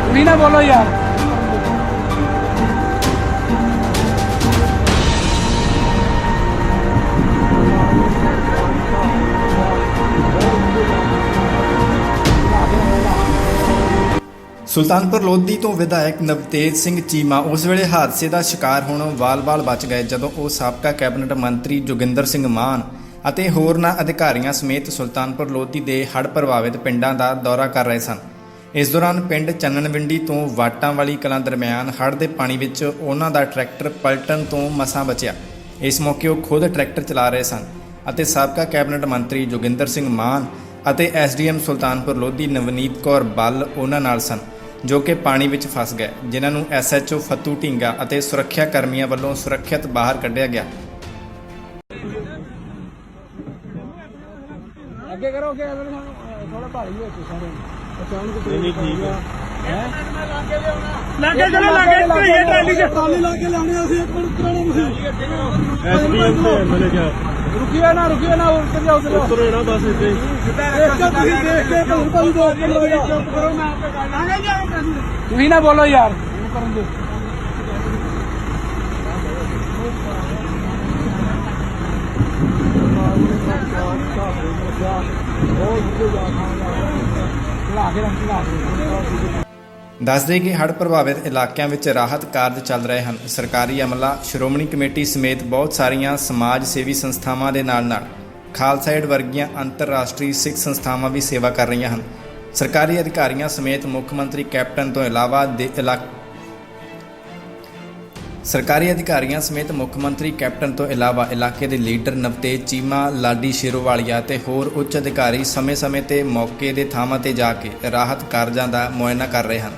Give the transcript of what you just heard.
ਤੁਸੀਂ ਨਾ ਬੋਲੋ ਯਾਰ। ਸੁਲਤਾਨਪੁਰ ਲੋਧੀ ਤੋਂ ਵਿਧਾਇਕ ਨਵਤੇਜ ਸਿੰਘ ਚੀਮਾ ਉਸ ਵੇਲੇ ਹਾਦਸੇ ਦਾ ਸ਼ਿਕਾਰ ਹੋਣੋਂ ਵਾਲ-ਵਾਲ ਬਚ ਗਏ ਜਦੋਂ ਉਹ ਸਾਬਕਾ ਕੈਬਨਿਟ ਮੰਤਰੀ ਜੋਗਿੰਦਰ ਸਿੰਘ ਮਾਨ ਅਤੇ ਹੋਰਨਾਂ ਅਧਿਕਾਰੀਆਂ ਸਮੇਤ ਸੁਲਤਾਨਪੁਰ ਲੋਧੀ ਦੇ ਹੜ੍ਹ ਪ੍ਰਭਾਵਿਤ ਪਿੰਡਾਂ ਦਾ ਦੌਰਾ ਕਰ ਰਹੇ ਸਨ। ਇਸ ਦੌਰਾਨ ਪਿੰਡ ਚੰਨਣਵਿੰਡੀ ਤੋਂ ਵਾਟਾਂ ਵਾਲੀ ਕਲਾਂ ਦਰਮਿਆਨ ਹੜ੍ਹ ਦੇ ਪਾਣੀ ਵਿੱਚ ਉਹਨਾਂ ਦਾ ਟਰੈਕਟਰ ਪਲਟਣ ਤੋਂ ਮਸਾਂ ਬਚਿਆ। ਇਸ ਮੌਕੇ ਉਹ ਖੁਦ ਟਰੈਕਟਰ ਚਲਾ ਰਹੇ ਸਨ ਅਤੇ ਸਾਬਕਾ ਕੈਬਨਿਟ ਮੰਤਰੀ ਜੋਗਿੰਦਰ ਸਿੰਘ ਮਾਨ ਅਤੇ ਐਸਡੀਐਮ ਸੁਲਤਾਨਪੁਰ ਲੋਧੀ ਨਵਨੀਤ ਕੌਰ ਬੱਲ ਉਹਨਾਂ ਨਾਲ ਸਨ, ਜੋ ਕਿ ਪਾਣੀ ਵਿੱਚ ਫਸ ਗਏ, ਜਿਨ੍ਹਾਂ ਨੂੰ ਐਸਐਚਓ ਫੱਤੂ ਢੀਂਗਾ ਅਤੇ ਸੁਰੱਖਿਆ ਕਰਮੀਆਂ ਵੱਲੋਂ ਸੁਰੱਖਿਅਤ ਬਾਹਰ ਕੱਢਿਆ ਗਿਆ। ਅੱਗੇ ਕਰੋ ਅੱਗੇ ਥੋੜਾ ਭਾਰੀ ਹੋ ਚੁੱਕਾ ਸਾਰੇ ਅਚਾਨਕ ਨਹੀਂ ਠੀਕ ਹੈ ਲਾਗੇ ਚਲੋ ਲਾਗੇ ਟਰਾਲੀ ਚ ਟਰਾਲੀ ਲਾ ਕੇ ਲਾਉਣੇ ਅਸੀਂ ਇੱਕ ਮਿੰਟ ਕਰਾਉਣਾ ਤੁਸੀਂ ਐਸਡੀਐਮ ਤੇ ਐਮਐਲਏ ਜਾ ਰੁਕਿਓ ਨਾ ਉੱਤਰ ਜਾਓ ਉਤਰੋ ਨਾ ਬਸ ਇੱਥੇ ਇੱਕ ਤੁਸੀਂ ਦੇਖ ਕੇ ਭਾਈ ਦੋ ਚੁੱਪ ਕਰੋ ਮੈਂ ਆਪੇ ਕਰ ਲਾਂਗਾ ਜੀ। ਤੁਸੀਂ ਨਾ ਬੋਲੋ ਯਾਰ ਕਰਨ ਦਿਓ। ਦੱਸ ਦੇਈਏ ਕਿ ਹੜ੍ਹ ਪ੍ਰਭਾਵਿਤ ਇਲਾਕਿਆਂ ਵਿੱਚ ਰਾਹਤ ਕਾਰਜ ਚੱਲ ਰਹੇ ਹਨ। ਸਰਕਾਰੀ ਅਮਲਾ, ਸ਼੍ਰੋਮਣੀ ਕਮੇਟੀ ਸਮੇਤ ਬਹੁਤ ਸਾਰੀਆਂ ਸਮਾਜ ਸੇਵੀ ਸੰਸਥਾਵਾਂ ਦੇ ਨਾਲ ਖਾਲਸਾ ਏਡ ਵਰਗੀਆਂ ਅੰਤਰਰਾਸ਼ਟਰੀ ਸਿੱਖ ਸੰਸਥਾਵਾਂ ਵੀ ਸੇਵਾ ਕਰ ਰਹੀਆਂ ਹਨ। ਸਰਕਾਰੀ ਅਧਿਕਾਰੀਆਂ ਸਮੇਤ ਮੁੱਖ ਮੰਤਰੀ ਕੈਪਟਨ ਤੋਂ ਇਲਾਵਾ ਇਲਾਕੇ ਦੇ ਲੀਡਰ ਨਵਤੇਜ ਚੀਮਾ, ਲਾਡੀ ਸ਼ੇਰੋਵਾਲੀਆ ਅਤੇ ਹੋਰ ਉੱਚ ਅਧਿਕਾਰੀ ਸਮੇਂ-ਸਮੇਂ ਤੇ ਮੌਕੇ ਦੇ ਥਾਵਾਂ ਤੇ ਜਾ ਕੇ ਰਾਹਤ ਕਾਰਜਾਂ ਦਾ ਮੁਆਇਨਾ ਕਰ ਰਹੇ ਹਨ।